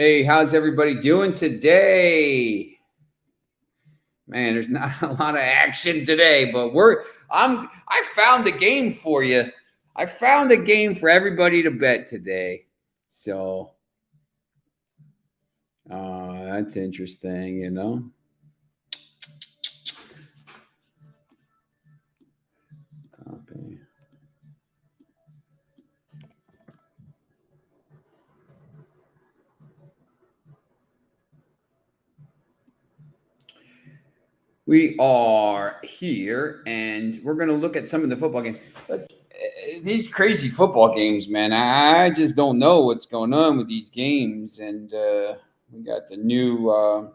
Hey, how's everybody doing today? Man, there's not a lot of action today, but I found a game for you. I found a game for everybody to bet today. So, that's interesting. Copy. We are here and we're going to look at some of the football games. But these crazy football games, man, I just don't know what's going on with these games. And we got the new.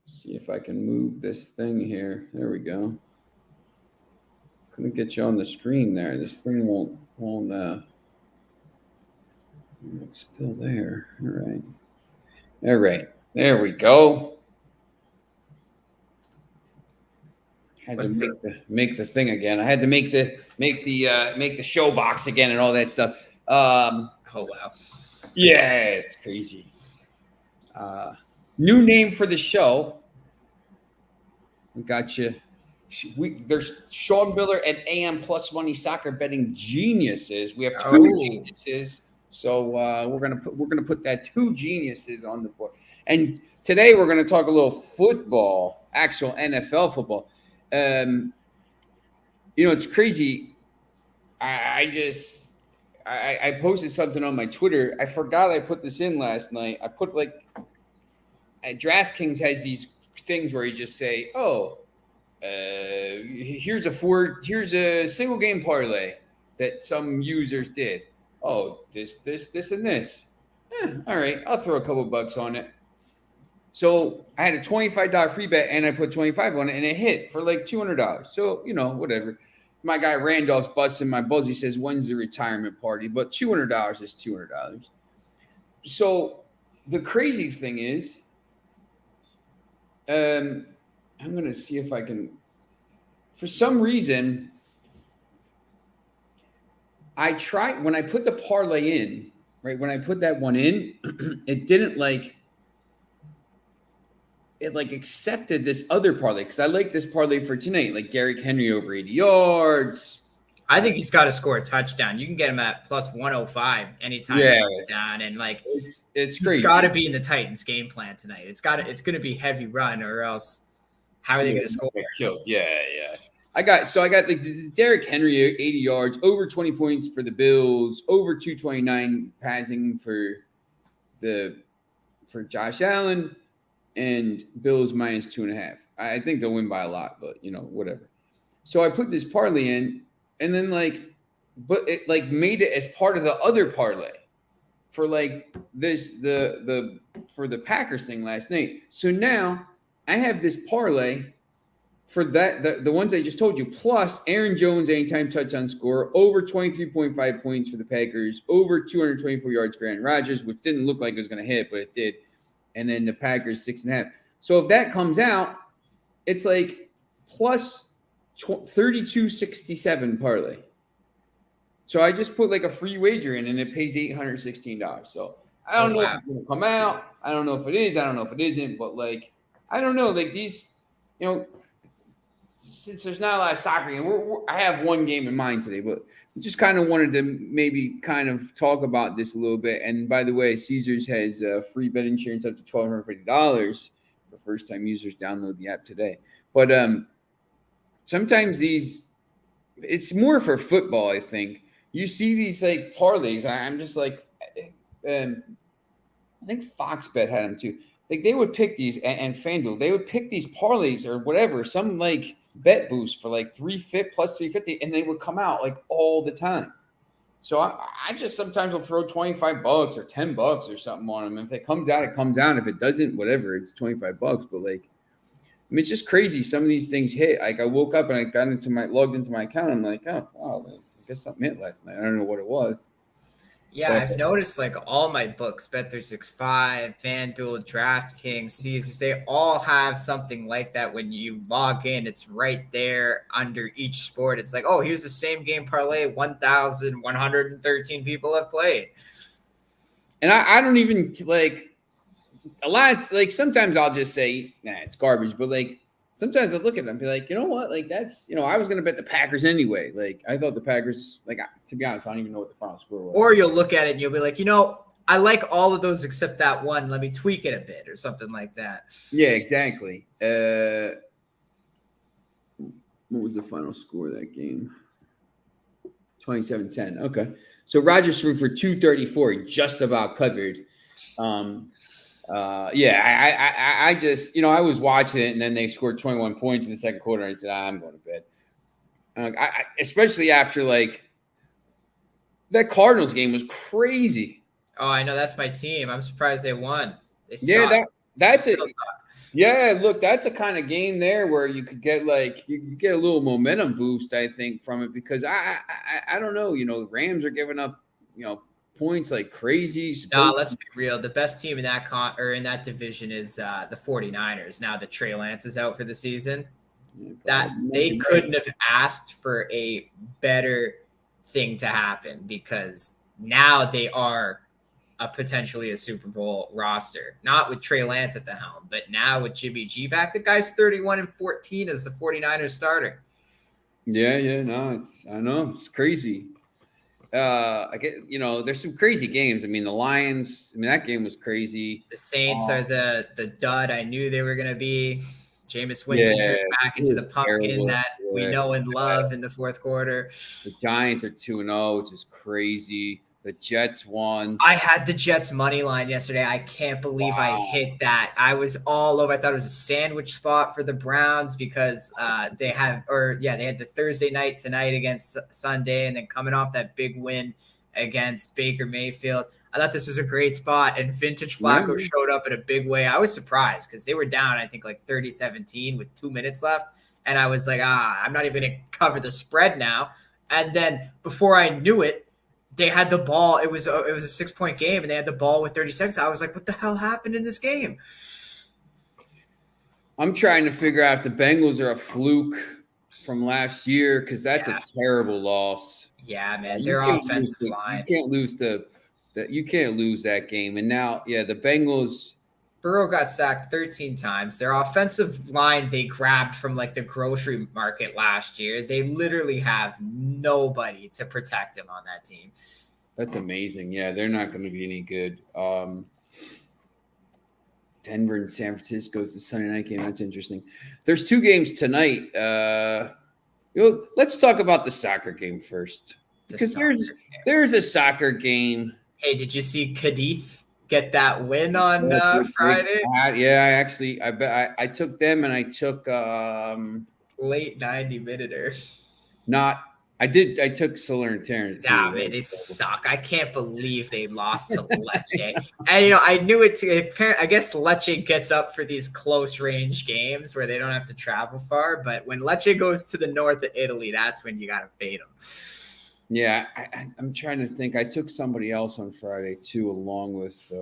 See if I can move this thing here. There we go. Couldn't get you on the screen there. This thing won't. It's still there. All right. All right. There we go. Had to make the thing again. I had to make the show box again and all that stuff. Oh wow. Yeah, it's crazy. New name for the show. We got you. There's Sean Miller and AM Plus Money Soccer Betting Geniuses. We have two geniuses, so we're gonna put that two geniuses on the board. And today we're gonna talk a little football, actual NFL football. It's crazy. I posted something on my Twitter. I forgot I put this in last night. I put DraftKings has these things where you just say, "Oh, here's a single game parlay that some users did. Oh, this, and this. All right, I'll throw a couple bucks on it." So I had a $25 free bet, and I put 25 on it, and it hit for like $200. So whatever. My guy Randolph's busting my balls. He says, "When's the retirement party?" But $200 is $200. So the crazy thing is, I'm going to see if I can. For some reason, I tried when I put the parlay in, right? When I put that one in, it didn't accepted this other parlay because I like this parlay for tonight, like Derrick Henry over 80 yards. I think he's got to score a touchdown. You can get him at plus 105 anytime touchdown, and it's he's got to be in the Titans game plan tonight. It's going to be heavy run, or else how are they going to score? Yeah. I got Derrick Henry 80 yards, over 20 points for the Bills, over 229 passing for Josh Allen, and Bills minus 2.5. I think they'll win by a lot, but whatever. So I put this parlay in, and then but it made it as part of the other parlay for for the Packers thing last night. So now I have this parlay for that the ones I just told you, plus Aaron Jones anytime touchdown score, over 23.5 points for the Packers, over 224 yards for Aaron Rodgers, which didn't look like it was going to hit, but it did. And then the Packers 6.5. So if that comes out, it's like plus 32.67 parlay. So I just put a free wager in, and it pays $816. So I don't know if it's going to come out. I don't know if it is. I don't know if it isn't. But I don't know. These, since there's not a lot of soccer game, I have one game in mind today, but just kind of wanted to maybe kind of talk about this a little bit. And by the way, Caesars has free bet insurance up to $1,250 for first-time users. Download the app today. But sometimes it's more for football, I think. You see these parlays. I'm just I think Fox Bet had them too. They would pick these, and FanDuel, they would pick these parlays or whatever, some bet boost for 350 plus 350, and they would come out all the time. So I just sometimes will throw $25 or $10 or something on them. If it comes out, it comes out. If it doesn't, whatever, it's $25. But it's just crazy. Some of these things hit. I woke up and I logged into my account. I'm like, oh, wow, I guess something hit last night. I don't know what it was. Yeah, I've noticed like all my books, Bet365, FanDuel, DraftKings, Caesars, they all have something like that. When you log in, it's right there under each sport. It's like, oh, here's the same game parlay 1,113 people have played. And I don't even like a lot. Like sometimes I'll just say, nah, it's garbage. But like sometimes I look at them and be like, you know what? Like that's, I was going to bet the Packers anyway. Like I thought the Packers, like to be honest, I don't even know what the final score was. Or you'll look at it and you'll be like, I like all of those except that one. Let me tweak it a bit or something like that. Yeah, exactly. What was the final score of that game? 27-10. Okay. So Rodgers threw for 234, just about covered. I just, I was watching it, and then they scored 21 points in the second quarter, and I said, I'm going to bed. Especially after, like, that Cardinals game was crazy. Oh, I know. That's my team. I'm surprised they won. They that's it. Yeah, look, that's a kind of game there where you could get you get a little momentum boost, I think, from it, because I don't know, the Rams are giving up, points like crazy. No, let's be real. The best team in that in that division is the 49ers. Now that Trey Lance is out for the season, that they couldn't have asked for a better thing to happen, because now they are potentially a Super Bowl roster, not with Trey Lance at the helm, but now with Jimmy G back. The guy's 31-14 as the 49ers starter. Yeah, no, I know it's crazy. I get, there's some crazy games. I mean, the Lions, that game was crazy. The Saints are the dud I knew they were going to be. Jameis Winston turned back into the pumpkin that we know and love in the fourth quarter. The Giants are 2-0, which is crazy. The Jets won. I had the Jets money line yesterday. I can't believe I hit that. I was all over. I thought it was a sandwich spot for the Browns because they had the Thursday night tonight against Sunday, and then coming off that big win against Baker Mayfield. I thought this was a great spot, and Vintage Flacco showed up in a big way. I was surprised because they were down, I think, like 30-17 with 2 minutes left. And I was like, I'm not even going to cover the spread now. And then before I knew it, they had the ball. It was a 6-point game, and they had the ball with 30 seconds. I was like, what the hell happened in this game? I'm trying to figure out if the Bengals are a fluke from last year, because that's a terrible loss. Yeah, man. Their offensive line. You can't lose you can't lose that game. And now, the Bengals. Burrow got sacked 13 times. Their offensive line they grabbed from like the grocery market last year. They literally have nobody to protect him on that team. That's amazing. Yeah, they're not going to be any good. Denver and San Francisco is the Sunday night game. That's interesting. There's 2 games tonight. Let's talk about the soccer game first, because there's a soccer game. Hey, did you see Cadiz get that win on Friday? I took them, and I took late 90-minuter. I took Salernitana. Nah, man, they suck. I can't believe they lost to Lecce. And I knew it too. I guess Lecce gets up for these close range games where they don't have to travel far. But when Lecce goes to the north of Italy, that's when you got to fade them. Yeah, I'm trying to think. I took somebody else on Friday too, along with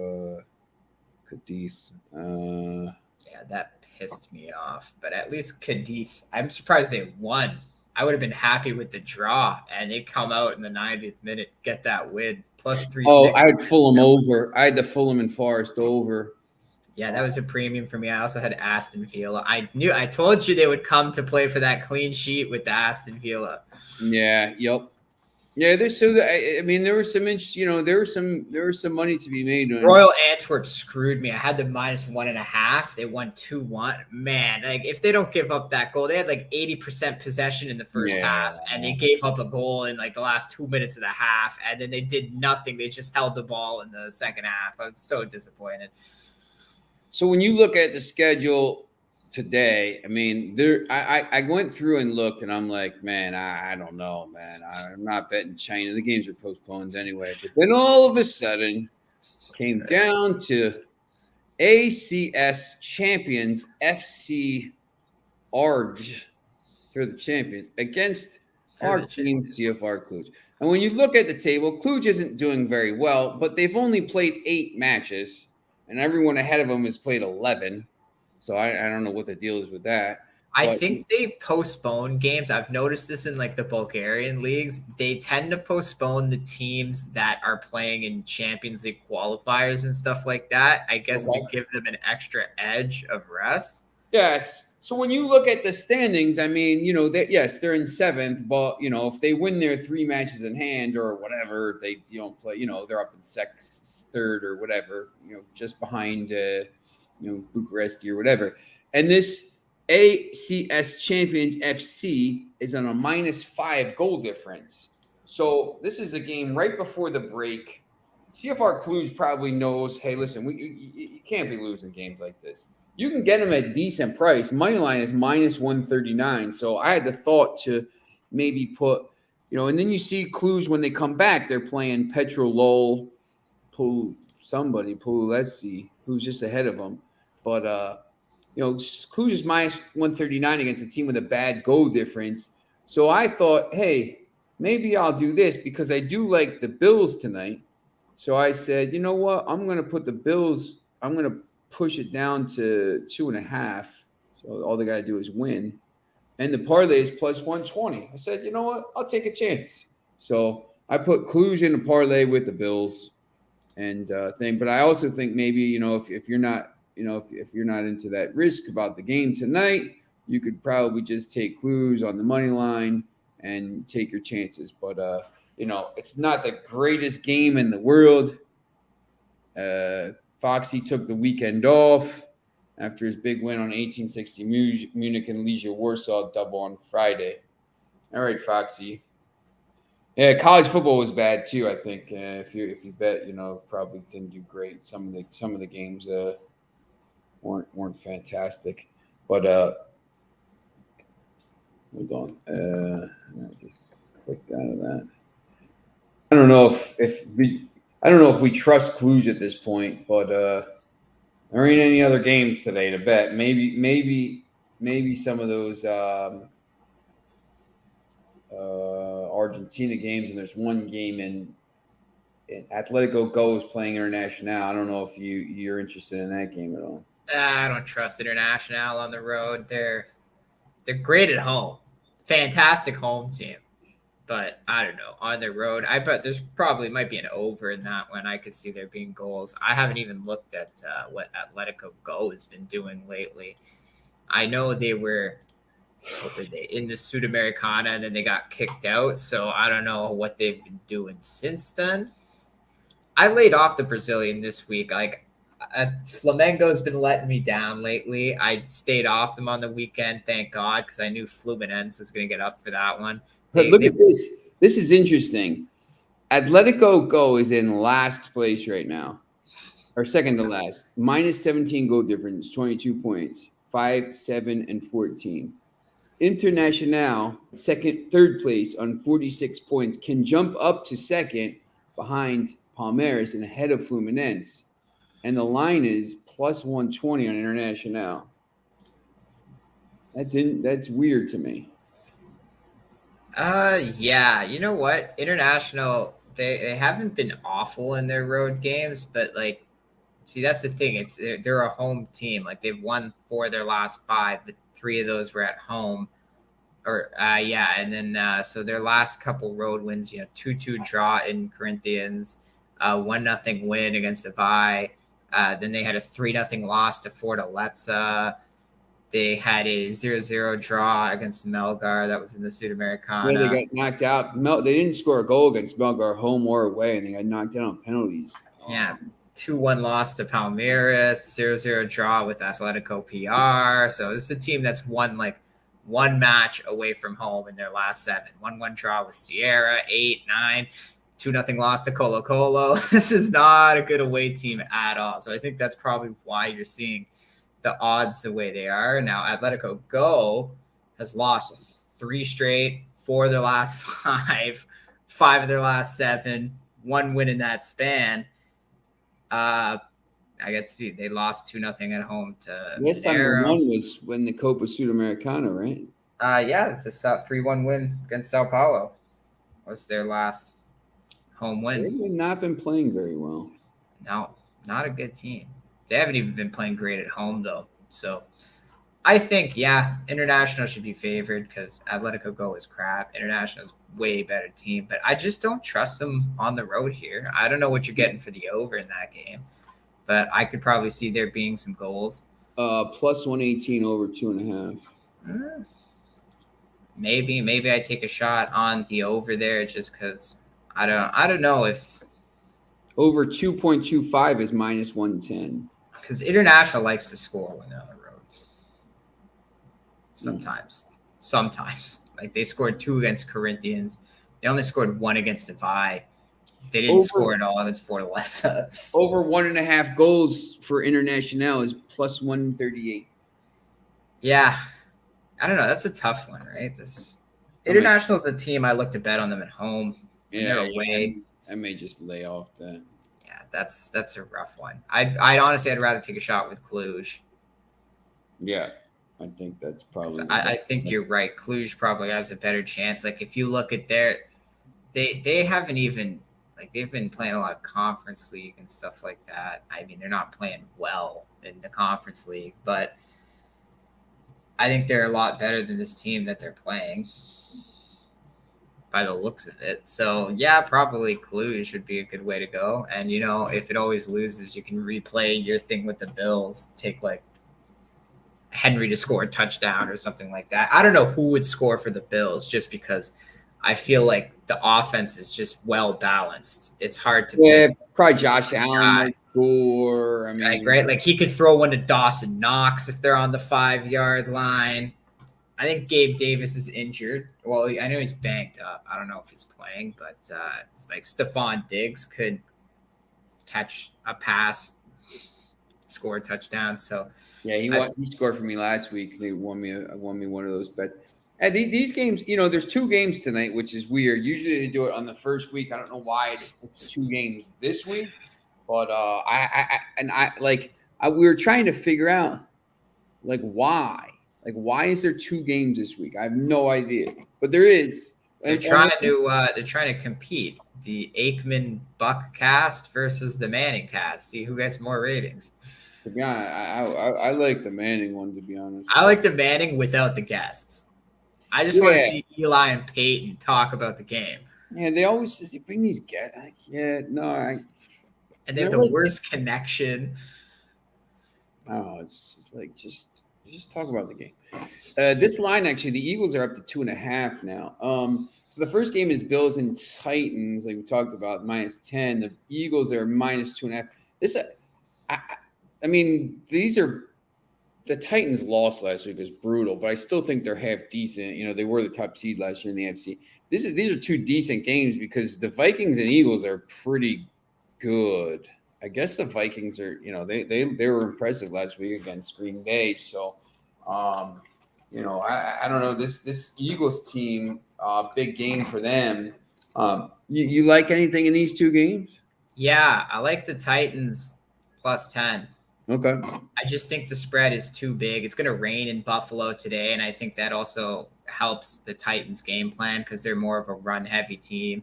Cadiz. Yeah, that pissed me off. But at least Cadiz, I'm surprised they won. I would have been happy with the draw, and they come out in the 90th minute, get that win, plus 360. Oh, I had Fulham over. I had the Fulham and Forest over. Yeah, that was a premium for me. I also had Aston Villa. I told you they would come to play for that clean sheet with the Aston Villa. Yeah, yep. Yeah, there was some there was some money to be made. Royal Antwerp screwed me. I had the -1.5. They won 2-1. Man, like if they don't give up that goal, they had like 80% possession in the first half, and they gave up a goal in like the last 2 minutes of the half, and then they did nothing. They just held the ball in the second half. I was so disappointed. So when you look at the schedule today, I went through and looked, and I'm like, man, I don't know, man. I'm not betting China. The games are postponed anyway. But then all of a sudden, came down to ACS champions FC Arge. They're the champions against our team, CFR Cluj. And when you look at the table, Cluj isn't doing very well, but they've only played 8 matches, and everyone ahead of them has played 11. So I don't know what the deal is with that. I But think they postpone games. I've noticed this in like the Bulgarian leagues. They tend to postpone the teams that are playing in Champions League qualifiers and stuff like that. I guess to give them an extra edge of rest. yes. So when you look at the standings, I mean, yes, they're in 7th, but if they win their 3 matches in hand or whatever, if they don't play, they're up in 3rd or whatever, just behind, Bucharest or whatever. And this ACS Champions FC is on a -5 goal difference. So this is a game right before the break. CFR Cluj probably knows, hey, listen, you can't be losing games like this. You can get them at decent price. Money line is -139. So I had the thought to maybe put, and then you see Cluj when they come back, they're playing Petrolol, Pulesi, who's just ahead of them. But Cluj is -139 against a team with a bad goal difference. So I thought, hey, maybe I'll do this because I do like the Bills tonight. So I said, you know what? I'm going to put the Bills. I'm going to push it down to 2.5. So all they got to do is win. And the parlay is +120. I said, you know what? I'll take a chance. So I put Cluj in the parlay with the Bills and thing. But I also think maybe, if you're not, if you're not into that risk about the game tonight, you could probably just take Cluj on the money line and take your chances. But, it's not the greatest game in the world. Foxy took the weekend off after his big win on 1860 Munich and Legia Warsaw double on Friday. All right, Foxy. Yeah, college football was bad too. I think if you bet, probably didn't do great. Some of the games weren't fantastic. But hold on, I just clicked out of that. I don't know if we trust Cluj at this point, but there ain't any other games today to bet. Maybe some of those Argentina games, and there's one game in Atletico Go is playing Internacional. I don't know if you're interested in that game at all. I don't trust Internacional on the road. They're great at home, fantastic home team. But I don't know, on the road, I bet there's probably might be an over in that one. I could see there being goals. I haven't even looked at what Atletico Go has been doing lately. I know they were in the Sudamericana and then they got kicked out. So I don't know what they've been doing since then. I laid off the Brazilian this week. Like Flamengo's been letting me down lately. I stayed off them on the weekend, thank God, because I knew Fluminense was going to get up for that one. But look at this. This is interesting. Atletico Go is in last place right now, or second to last. -17 goal difference, 22 points, 5, 7, and 14. Internacional, third place on 46 points, can jump up to second behind Palmeiras and ahead of Fluminense. And the line is +120 on Internacional. That's weird to me. Yeah, you know what? International, they haven't been awful in their road games, but like, see, that's the thing. They're a home team. Like they've won 4 of their last 5, but 3 of those were at home. And then so their last couple road wins, 2-2 draw in Corinthians, 1-0 win against Avai. Then they had a 3-0 loss to Fortaleza. They had a 0-0 draw against Melgar. That was in the Sudamericana. Yeah, they got knocked out. They didn't score a goal against Melgar, home or away, and they got knocked out on penalties. Yeah, 2-1 loss to Palmeiras, 0-0 draw with Atletico PR. So this is a team that's won like one match away from home in their last 7. 1-1 draw with Sierra, 8, 9. 2-0 loss to Colo Colo. This is not a good away team at all. So I think that's probably why you're seeing the odds the way they are. Now, Atletico Go has lost 3 straight, 4 of their last 5, 5 of their last 7, 1 win in that span. I got to see they lost 2-0 at home to Last time they won was when the Copa Sudamericana, right? Yeah, it's a 3-1 win against Sao Paulo. What's their last home win? They've not been playing very well. No, not a good team. They haven't even been playing great at home, though. So I think, yeah, International should be favored because Atletico Go is crap. International's way better team, but I just don't trust them on the road here. I don't know what you're getting for the over in that game, but I could probably see there being some goals. Plus 118 over 2.5. Maybe I take a shot on the over there just because I don't know if Over 2.25 is minus 110. because International likes to score when they're on the road. Sometimes like they scored 2 against Corinthians. They only scored 1 against Defy. They didn't score at all against Fortaleza. Over 1.5 goals for International is plus 138. Yeah, I don't know. That's a tough one, right? International is a team I look to bet on them at home. Yeah, they're away. I may just lay off that. Yeah, that's a rough one. I'd honestly rather take a shot with Cluj. Yeah, I think that's probably. I think you're right. Cluj probably has a better chance. Like if you look at they haven't even like they've been playing a lot of Conference League and stuff like that. I mean, they're not playing well in the Conference League, but I think they're a lot better than this team that they're playing by the looks of it. So yeah, probably Cluj would be a good way to go. And if it always loses, you can replay your thing with the Bills. Take like Henry to score a touchdown or something like that. I don't know who would score for the Bills just because I feel like the offense is just well balanced. It's hard to probably Josh Allen might score. I mean, right? Like he could throw one to Dawson Knox if they're on the 5-yard line. I think Gabe Davis is injured. Well, I know he's banked up. I don't know if he's playing, but it's like Stephon Diggs could catch a pass, score a touchdown. So yeah, he scored for me last week. They won me one of those bets. And these games, there's 2 games tonight, which is weird. Usually they do it on the first week. I don't know why it's 2 games this week, but we were trying to figure out like why. Like, why is there 2 games this week? I have no idea, but there is. They're trying to compete. The Aikman Buck cast versus the Manning cast. See who gets more ratings. To be honest, I like the Manning one. To be honest, I like the Manning without the guests. I just want to see Eli and Peyton talk about the game. Yeah, they always bring these guests. And they have the worst connection. Oh, it's like just talk about the game. This line, actually, the Eagles are up to 2.5 now. So the first game is Bills and Titans, like we talked about, minus 10. The Eagles are minus 2.5. I mean, the Titans lost last week. It was brutal, but I still think they're half decent. They were the top seed last year in the NFC. These are 2 decent games because the Vikings and Eagles are pretty good. I guess the Vikings are, they were impressive last week against Green Bay. So, I don't know this Eagles team, big game for them. You like anything in these 2 games? Yeah, I like the Titans plus 10. Okay. I just think the spread is too big. It's going to rain in Buffalo today, and I think that also helps the Titans' game plan because they're more of a run-heavy team.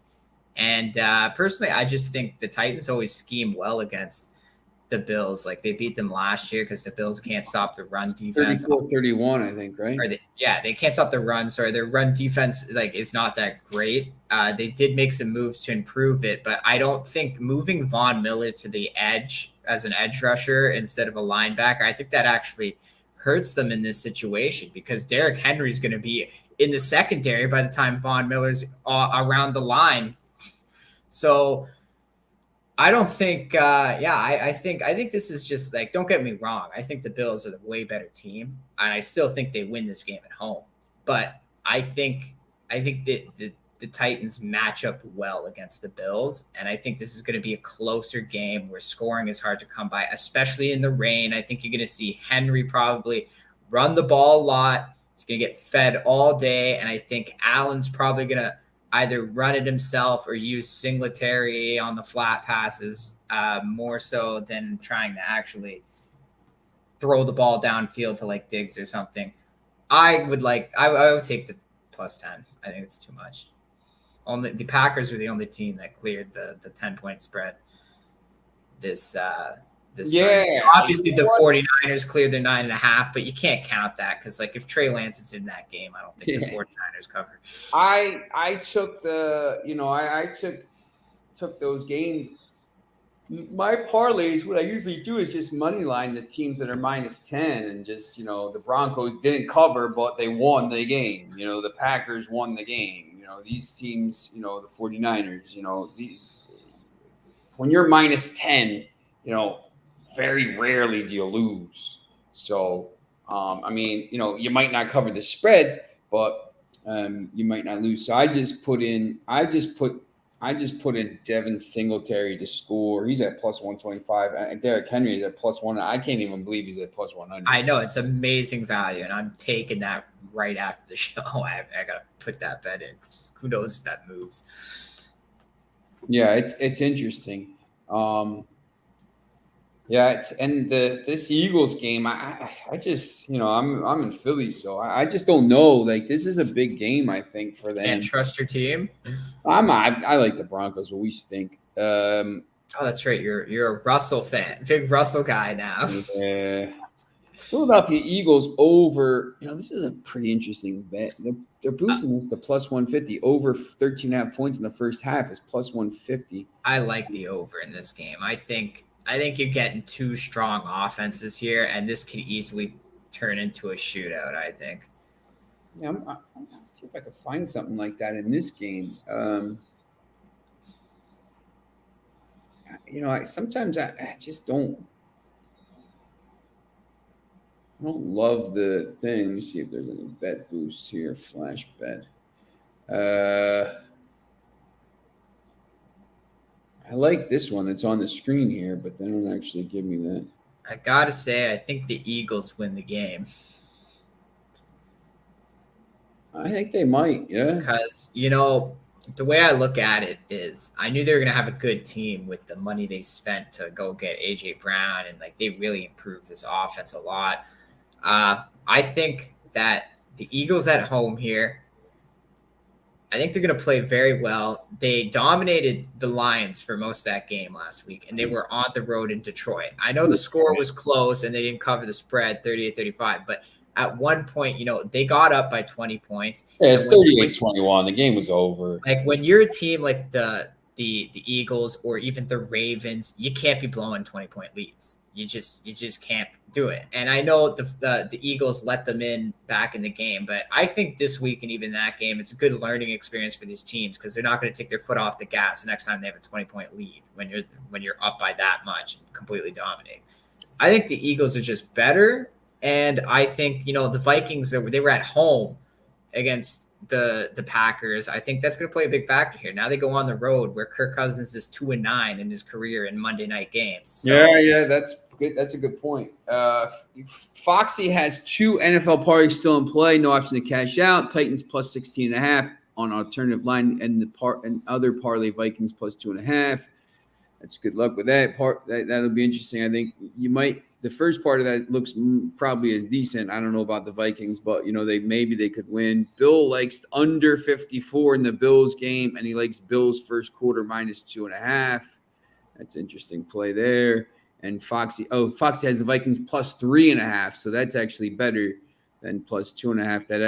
And personally, I just think the Titans always scheme well against the Bills. Like they beat them last year because the Bills can't stop the run defense. 34-31, I think, right? They can't stop the run. Sorry, their run defense is not that great. They did make some moves to improve it, but I don't think moving Von Miller to the edge as an edge rusher instead of a linebacker, I think that actually hurts them in this situation because Derrick Henry is going to be in the secondary by the time Von Miller's around the line. So I don't think, I think this is just like, don't get me wrong. I think the Bills are the way better team, and I still think they win this game at home. But I think that the Titans match up well against the Bills, and I think this is going to be a closer game where scoring is hard to come by, especially in the rain. I think you're going to see Henry probably run the ball a lot. He's going to get fed all day, and I think Allen's probably going to either run it himself or use Singletary on the flat passes more so than trying to actually throw the ball downfield to like Diggs or something. I would take the plus 10. I think it's too much. only the Packers were the only team that cleared the 10-point spread this Sunday. Obviously, the 49ers cleared their 9.5, but you can't count that because, like, if Trey Lance is in that game, I don't think the 49ers cover. I took I took those games. My parlays, what I usually do is just money line the teams that are -10 and just, the Broncos didn't cover, but they won the game. The Packers won the game. These teams, the 49ers, when you're -10, very rarely do you lose. So, you might not cover the spread, but you might not lose. So I just put in Devin Singletary to score. He's at +125. And Derrick Henry is at +1. I can't even believe he's at +100. I know, it's amazing value, and I'm taking that right after the show. I gotta put that bet in. Who knows if that moves? Yeah, it's interesting. This Eagles game, I just, I'm in Philly, so I just don't know. Like, this is a big game, I think, for them. Can't trust your team. I like the Broncos, but we stink. Oh, that's right. You're a Russell fan, big Russell guy now. Yeah. Philadelphia Eagles over. This is a pretty interesting bet. They're boosting this to +150. Over 13.5 points in the first half is +150. I like the over in this game. I think you're getting two strong offenses here, and this could easily turn into a shootout, I think. Yeah, I'm going to see if I can find something like that in this game. Sometimes I just don't love the thing. Let me see if there's any bet boost here. Flash bet. I like this one that's on the screen here, but they don't actually give me that. I gotta say, I think the Eagles win the game. I think they might, yeah. Because, the way I look at it is I knew they were going to have a good team with the money they spent to go get A.J. Brown, and, like, they really improved this offense a lot. I think that the Eagles at home here, I think they're going to play very well. They dominated the Lions for most of that game last week, and they were on the road in Detroit. I know the score was close and they didn't cover the spread 38-35, but at one point, they got up by 20 points. Yeah, it's 38-21. The game was over. Like, when you're a team like the Eagles or even the Ravens, you can't be blowing 20-point leads. You just can't do it. And I know the Eagles let them in back in the game, but I think this week and even that game, it's a good learning experience for these teams because they're not going to take their foot off the gas the next time they have a 20-point lead when you're up by that much and completely dominating. I think the Eagles are just better, and I think the Vikings, they were at home against the Packers. I think that's going to play a big factor here. Now they go on the road where Kirk Cousins is 2-9 in his career in Monday night games. So, yeah, that's good. That's a good point. Foxy has 2 NFL parlays still in play. No option to cash out. Titans +16.5 on alternative line, and other parlay Vikings +2.5. That's good luck with that part. That'll be interesting. I think you might. The first part of that looks probably as decent. I don't know about the Vikings, but they could win. Bill likes under 54 in the Bills game, and he likes Bills first quarter -2.5. That's interesting play there. And Foxy has the Vikings +3.5, so that's actually better than +2.5. That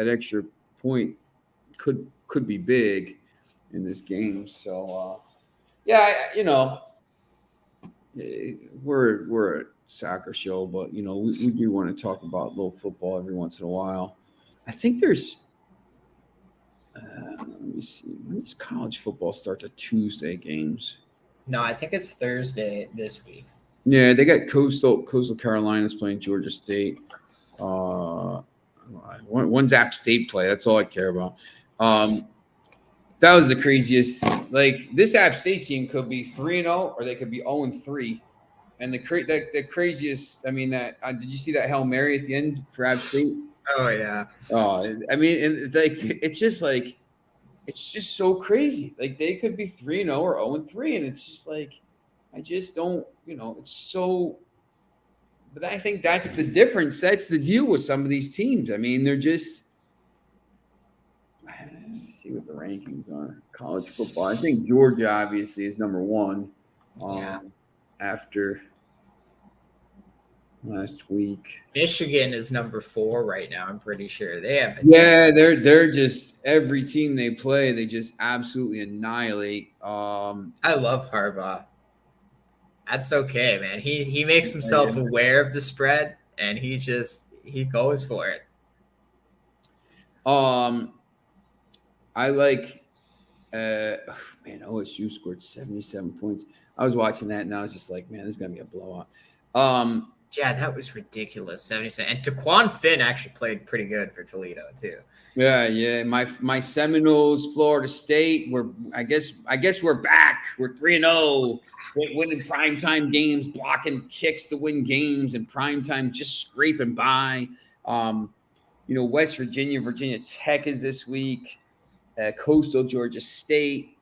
extra point could be big in this game. So we're a soccer show, but we do want to talk about a little football every once in a while. I think there's let me see, when does college football start? The Tuesday games? No, I think it's Thursday this week. Yeah, they got Coastal Carolinas playing Georgia State. One's App State play. That's all I care about. That was the craziest. Like, this App State team could be 3-0 or they could be 0-3. And the craziest, did you see that Hail Mary at the end for App State? Oh, yeah. It's just so crazy. Like, they could be 3-0 or 0-3, and it's just like, I just don't, it's so. But I think that's the difference. That's the deal with some of these teams. They're just. see what the rankings are. College football. I think Georgia obviously is number one. After last week, Michigan is number 4 right now. I'm pretty sure they have. They're just every team they play, they just absolutely annihilate. I love Harbaugh. That's okay, man. He makes himself aware of the spread, and he goes for it. I like, OSU scored 77 points. I was watching that, and I was just like, man, this is gonna be a blowout. Yeah, that was ridiculous. 77, and Taquan Finn actually played pretty good for Toledo too. Yeah. My Seminoles, Florida State. I guess we're back. We're 3-0. Winning primetime games, blocking kicks to win games, and primetime just scraping by. West Virginia, Virginia Tech is this week. Coastal Georgia State,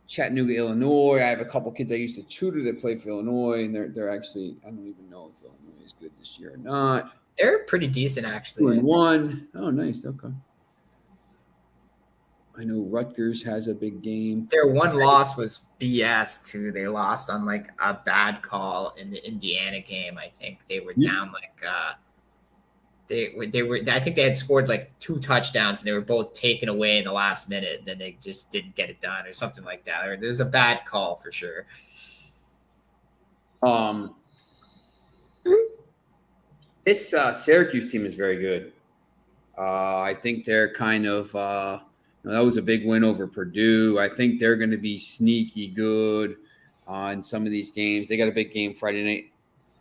Chattanooga, Illinois. I have a couple kids I used to tutor that play for Illinois, and they're actually, I don't even know if Illinois is good this year or not. They're pretty decent, actually. 2-1. Oh, nice. Okay. I know Rutgers has a big game. Their one loss was BS too. They lost on like a bad call in the Indiana game. I think they were down they were. I think they had scored like 2 touchdowns and they were both taken away in the last minute. And then they just didn't get it done or something like that. Or there's a bad call for sure. This Syracuse team is very good. I think they're kind of that was a big win over Purdue. I think they're going to be sneaky good in some of these games. They got a big game Friday night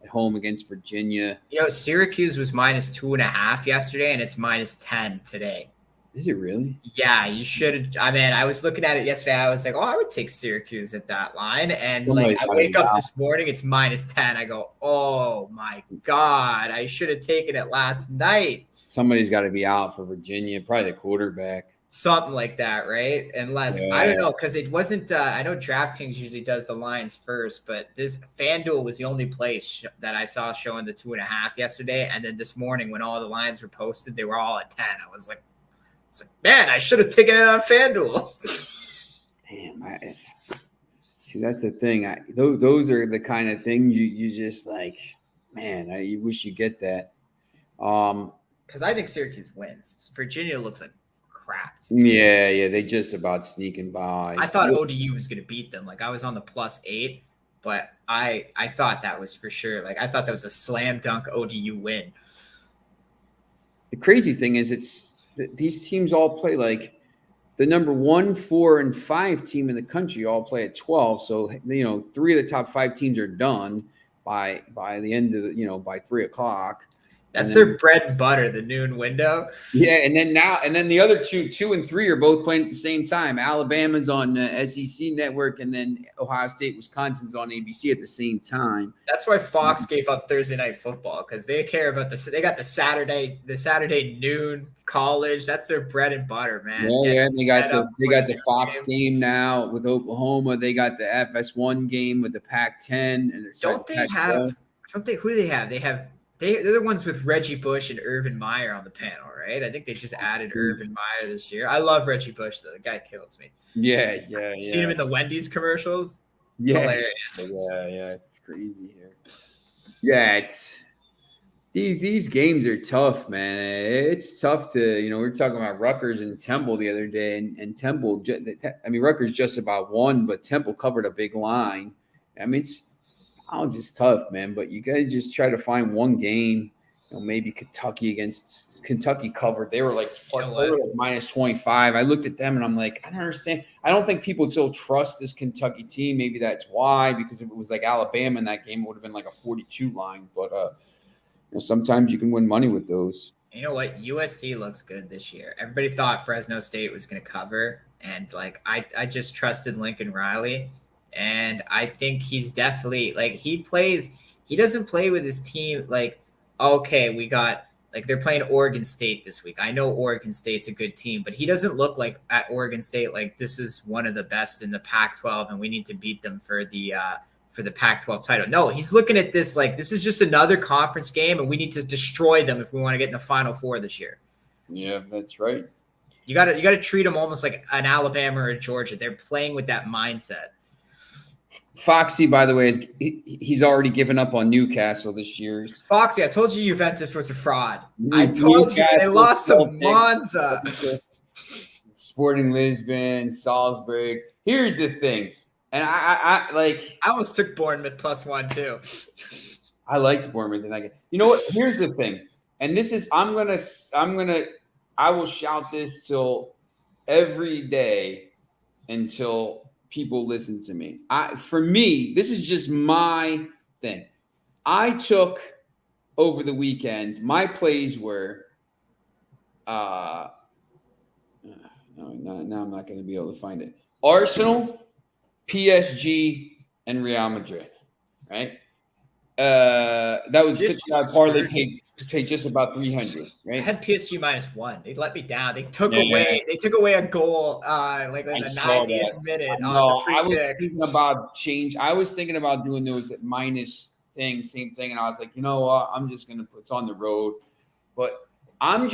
at home against Virginia. Syracuse was -2.5 yesterday, and it's -10 today. Is it really? Yeah, you should. I mean, I was looking at it yesterday. I was like, I would take Syracuse at that line. And I wake up this morning, it's -10. I go, oh my God, I should have taken it last night. Somebody's got to be out for Virginia, probably the quarterback. Something like that, right? Unless, I don't know, because it wasn't, I know DraftKings usually does the lines first, but FanDuel was the only place that I saw showing the 2.5 yesterday. And then this morning when all the lines were posted, they were all at 10. I was like, man, I should have taken it on FanDuel. Damn, see, that's the thing. Those are the kind of things you just like, man, you wish you get that. Because I think Syracuse wins. Virginia looks like crap. Yeah, they just about sneaking by. I thought ODU was going to beat them. Like I was on the +8, but I thought that was for sure. Like I thought that was a slam dunk ODU win. The crazy thing is these teams all play like the number 1, 4, and 5 team in the country all play at 12. So 3 of the top 5 teams are done by the end of by 3:00. That's their bread and butter, the noon window. Yeah, and then the other 2 and 3 are both playing at the same time. Alabama's on SEC Network, and then Ohio State, Wisconsin's on ABC at the same time. That's why Fox gave up Thursday Night Football, because they care about they got the Saturday noon college. That's their bread and butter, man. Yeah, they got the Fox game now with Oklahoma. They got the FS1 game with the Pac-10, and who do they have? They're the ones with Reggie Bush and Urban Meyer on the panel, right? I think they just added Urban Meyer this year. I love Reggie Bush, though. The guy kills me. Yeah. Seen him in the Wendy's commercials? Yeah. Hilarious. Yeah. It's crazy here. Yeah, it's these games are tough, man. It's tough to, we were talking about Rutgers and Temple the other day, and Temple, Rutgers just about won, but Temple covered a big line. I mean, it's just tough, man. But you got to just try to find one game. Maybe Kentucky covered. They were like -25. I looked at them and I'm like, I don't understand. I don't think people still trust this Kentucky team. Maybe that's why, because if it was like Alabama in that game, it would have been like a 42 line. But sometimes you can win money with those. You know what? USC looks good this year. Everybody thought Fresno State was going to cover, and I just trusted Lincoln Riley. And I think he's definitely he doesn't play with his team. We got they're playing Oregon State this week. I know Oregon State's a good team, but he doesn't look like at Oregon State, like this is one of the best in the Pac-12 and we need to beat them for the Pac-12 title. No, he's looking at this like this is just another conference game and we need to destroy them if we want to get in the Final Four this year. Yeah, that's right. You gotta treat them almost like an Alabama or a Georgia. They're playing with that mindset. Foxy, by the way, he's already given up on Newcastle this year. Foxy, I told you Juventus was a fraud. I told you they lost to Monza. Sporting Lisbon, Salzburg. Here's the thing, and I almost took Bournemouth +1 too. I liked Bournemouth, and you know what? Here's the thing, and this is I will shout this till every day until people listen to me. For me, this is just my thing. I took over the weekend. My plays were, now I'm not going to be able to find it. Arsenal, PSG, and Real Madrid. Right. That was 55 parlay paid just about 300. Right. I had PSG -1. They let me down. They took away. They took away a goal like in the 90th minute on the free kick. Thinking about change. I was thinking about doing those minus thing, same thing, and I was like, you know what? I'm just gonna put it's on the road, but I'm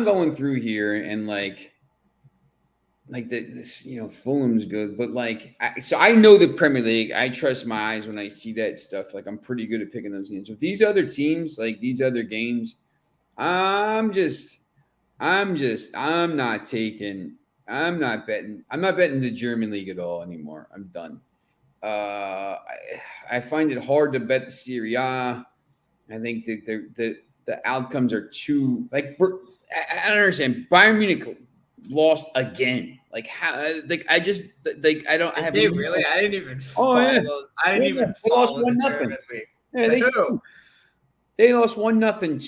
going through here and like this, Fulham's good, but so I know the Premier League. I trust my eyes when I see that stuff. Like I'm pretty good at picking those games. With these other teams, like these other games, I'm not betting the German league at all anymore. I'm done. I find it hard to bet the Serie A. I think the outcomes are too I don't understand. Bayern Munich lost again. I really? I didn't even follow. Yeah. I didn't even follow the German league. Yeah, they lost 1-0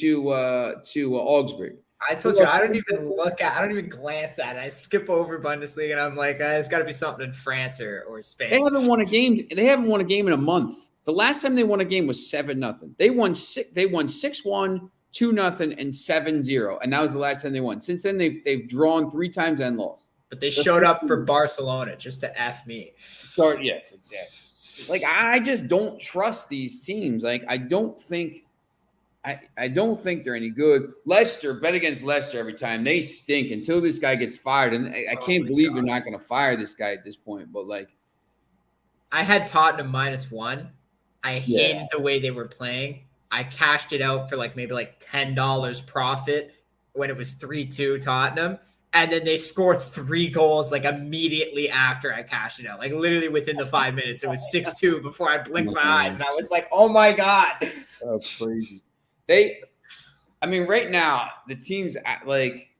to Augsburg. I told you I don't even glance at it. I skip over Bundesliga and I'm like, it's got to be something in France or Spain. They haven't won a game. They haven't won a game in a month. The last time they won a game was 7-0. They won 6-1, 2-0, and 7-0, and that was the last time they won. Since then, they've drawn 3 times and lost. But they showed up for Barcelona just to F me. Yes, exactly. I just don't trust these teams. I don't think they're any good. Leicester, bet against Leicester every time. They stink until this guy gets fired. And I can't believe they're not going to fire this guy at this point. But I had Tottenham -1. I hated the way they were playing. I cashed it out for maybe $10 profit when it was 3-2 Tottenham. And then they score 3 goals immediately after I cashed it out. Literally within the 5 minutes, it was 6-2 before I blinked my eyes. And I was like, oh my God. That's crazy. Right now, the teams I like,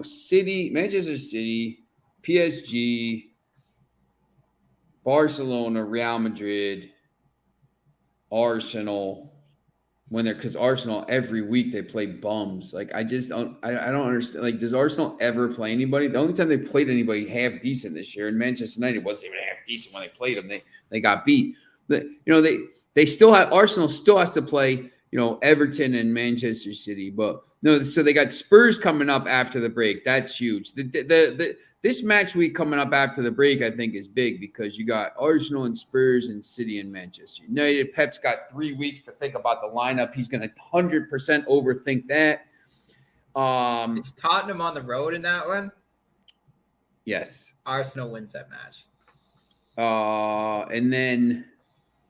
City, Manchester City, PSG, Barcelona, Real Madrid, Arsenal. Because Arsenal every week they play bums. I don't understand. Does Arsenal ever play anybody? The only time they played anybody half decent this year, and Manchester United wasn't even half decent when they played them. They got beat. But they still have Arsenal still has to play. Everton and Manchester City, but no. So they got Spurs coming up after the break. That's huge. This match week coming up after the break, I think, is big because you got Arsenal and Spurs and City and Manchester United. Pep's got 3 weeks to think about the lineup. He's going to 100% overthink that. Is Tottenham on the road in that one? Yes. Arsenal wins that match. And then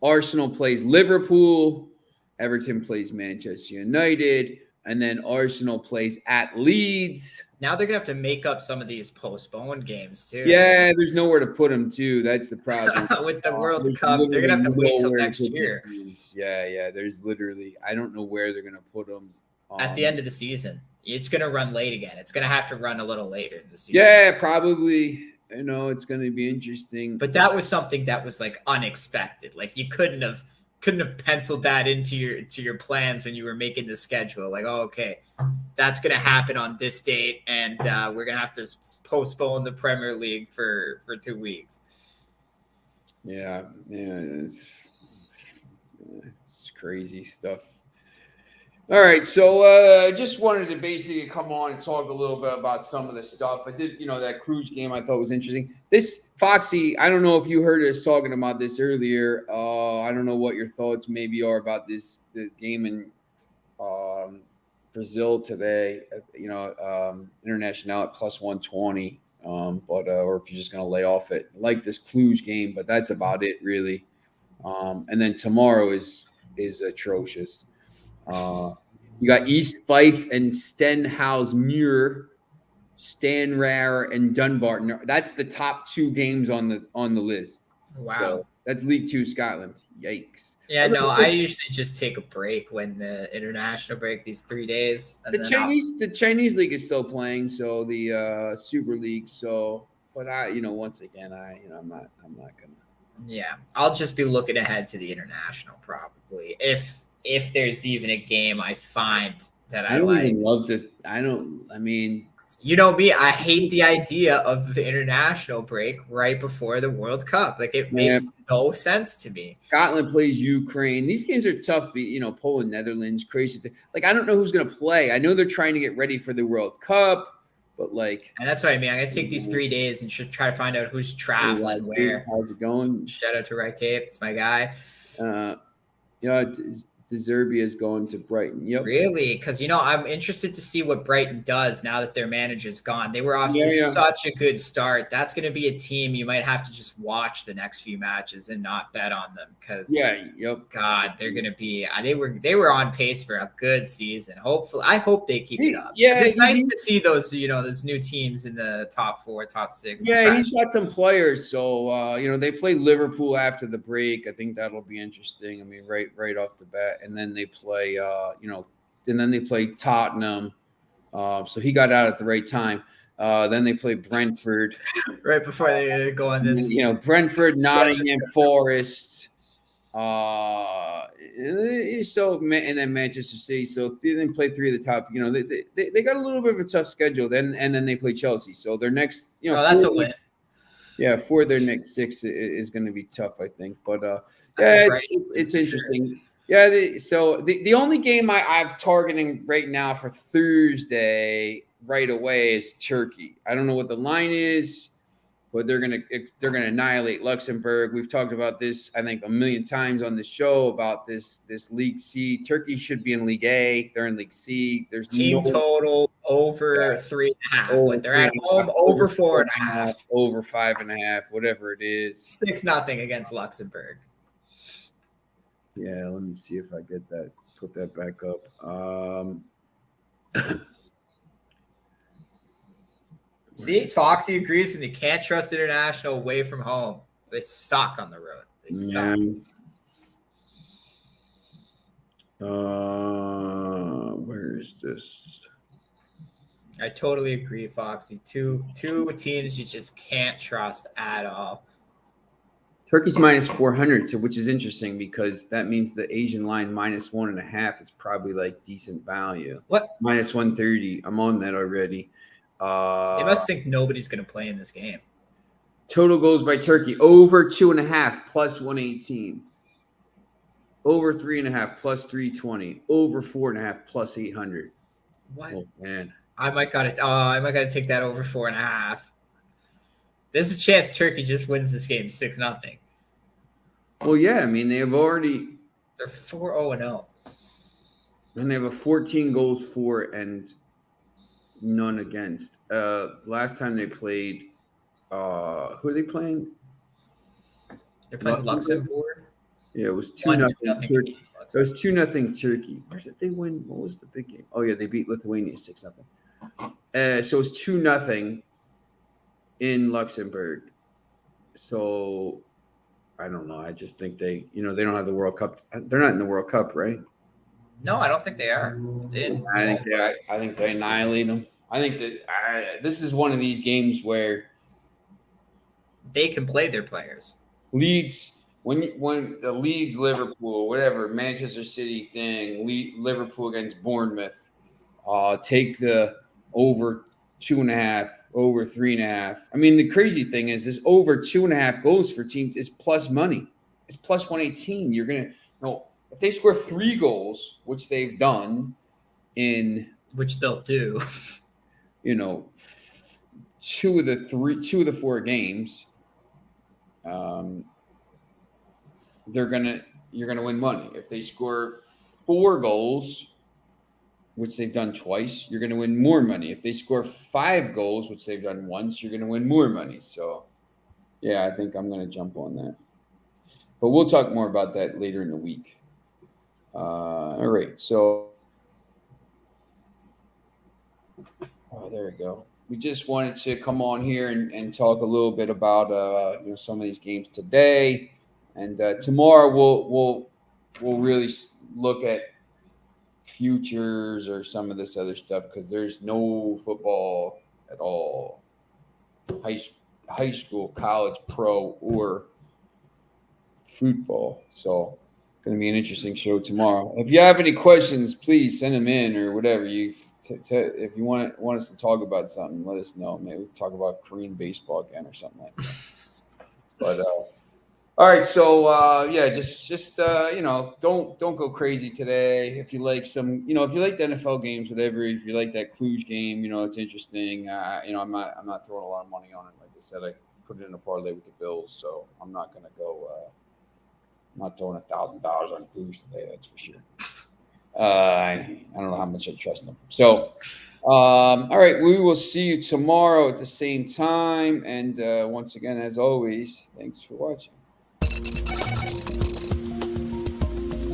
Arsenal plays Liverpool. Everton plays Manchester United. And then Arsenal plays at Leeds. Now they're going to have to make up some of these postponed games, too. Yeah, there's nowhere to put them, too. That's the problem. With the World Cup, they're going to have to wait till next year. Yeah. There's literally – I don't know where they're going to put them. At the end of the season. It's going to run late again. It's going to have to run a little later in the season. Yeah, probably. It's going to be interesting. But that was something that was, unexpected. You couldn't have penciled that into your plans when you were making the schedule. Okay, that's going to happen on this date, and we're going to have to postpone the Premier League for 2 weeks. Yeah, it's crazy stuff. All right, so just wanted to basically come on and talk a little bit about some of the stuff. I did, that Cruise game I thought was interesting. This Foxy, I don't know if you heard us talking about this earlier. I don't know what your thoughts maybe are about the game in Brazil today. International at plus 120. Or if you're just gonna lay off it, I like this Cluj game, but that's about it really. And then tomorrow is atrocious. You got East Fife and Stenhouse Muir, Stanrar and Dunbarton. That's the top 2 games on the list. Wow. So that's League Two Scotland. Yikes. Yeah, no, I usually just take a break when the international break, these 3 days. And The Chinese league is still playing, so the Super League. So, but once again, I'm not gonna. Yeah, I'll just be looking ahead to the international probably. If there's even a game I find that I like. Even love to. I mean, you know me, I hate the idea of the international break right before the World Cup. Like it makes no sense to me. Scotland plays Ukraine. These games are tough. Poland, Netherlands, crazy. Like I don't know who's going to play. I know they're trying to get ready for the World Cup, but and that's what I mean. I'm going to take these 3 days and should try to find out who's traveling where. How's it going? Shout out to Red Cape. It's my guy. De Zerbi is going to Brighton. Yep. Really? Because, I'm interested to see what Brighton does now that their manager's gone. They were off to such a good start. That's going to be a team you might have to just watch the next few matches and not bet on them because, God, they're going to be they were on pace for a good season. Hopefully, I hope they keep it up. Yeah, it's nice to see those, those new teams in the top 4, top 6. Yeah, he's got some players. So, they play Liverpool after the break. I think that'll be interesting. I mean, right off the bat. And then they play, Tottenham. So he got out at the right time. Then they play Brentford. Right before they go on this. Brentford, Nottingham Forest. And then Manchester City. So they didn't play 3 of the top. They got a little bit of a tough schedule. And then they play Chelsea. So their next, that's a win. Yeah, for their next 6 is going to be tough, I think. But it's interesting. Yeah, the only game I'm targeting right now for Thursday right away is Turkey. I don't know what the line is, but they're gonna annihilate Luxembourg. We've talked about this, I think, a million times on the show about this League C. Turkey should be in League A. They're in League C. There's team total over 3.5. They're at home over 4.5, over 5.5, whatever it is. 6-0 against Luxembourg. Yeah, let me see if I get that. Put that back up. See, Foxy agrees with me. Can't trust international away from home. They suck on the road. They suck. Where is this? I totally agree, Foxy. Two teams you just can't trust at all. Turkey's minus 400, so which is interesting because that means the Asian line minus 1.5 is probably like decent value. What? Minus 130. I'm on that already. They must think nobody's going to play in this game. Total goals by Turkey over 2.5 plus 118. Over 3.5 plus 320. Over 4.5 plus 800. What? Oh man. I might gotta take that over 4.5. There's a chance Turkey just wins this game 6-0. Well, yeah, I mean they're 4-0-0. And they have a 14 goals for and none against. Last time they played, who are they playing? They're playing Luxembourg. Yeah, it was 2-0 Turkey. It was 2-0 Turkey. Where did they win? What was the big game? Oh yeah, they beat Lithuania 6-0. So it's 2-0 in Luxembourg. So I don't know. I just think they don't have the World Cup. They're not in the World Cup, right? No, I don't think they are. I think they annihilate them. I think that this is one of these games where they can play their players. Leeds, when the Leeds, Liverpool, whatever Manchester City thing, Liverpool against Bournemouth, take the over 2.5, over 3.5. I mean, the crazy thing is this over 2.5 goals for teams is plus money. It's plus 118. You're gonna if they score 3 goals, which they've done which they'll do, 2 of the 4 games, you're gonna win money. If they score 4 goals, which they've done twice, you're going to win more money. If they score 5 goals, which they've done once, you're going to win more money. So, yeah, I think I'm going to jump on that. But we'll talk more about that later in the week. All right. So, there we go. We just wanted to come on here and talk a little bit about some of these games today, and tomorrow we'll really look at futures or some of this other stuff because there's no football at all, high school, college, pro, or football. So going to be an interesting show tomorrow. If you have any questions, please send them in or whatever if you want us to talk about something, let us know. Maybe we'll talk about Korean baseball again or something like that. But all right, so just don't go crazy today. If you like if you like the NFL games, whatever. If you like that Cluj game, it's interesting. I'm not throwing a lot of money on it. Like I said, I put it in a parlay with the Bills, so I'm not gonna go. I'm not throwing $1,000 on Cluj today. That's for sure. I don't know how much I trust them. So, all right, we will see you tomorrow at the same time. And once again, as always, thanks for watching.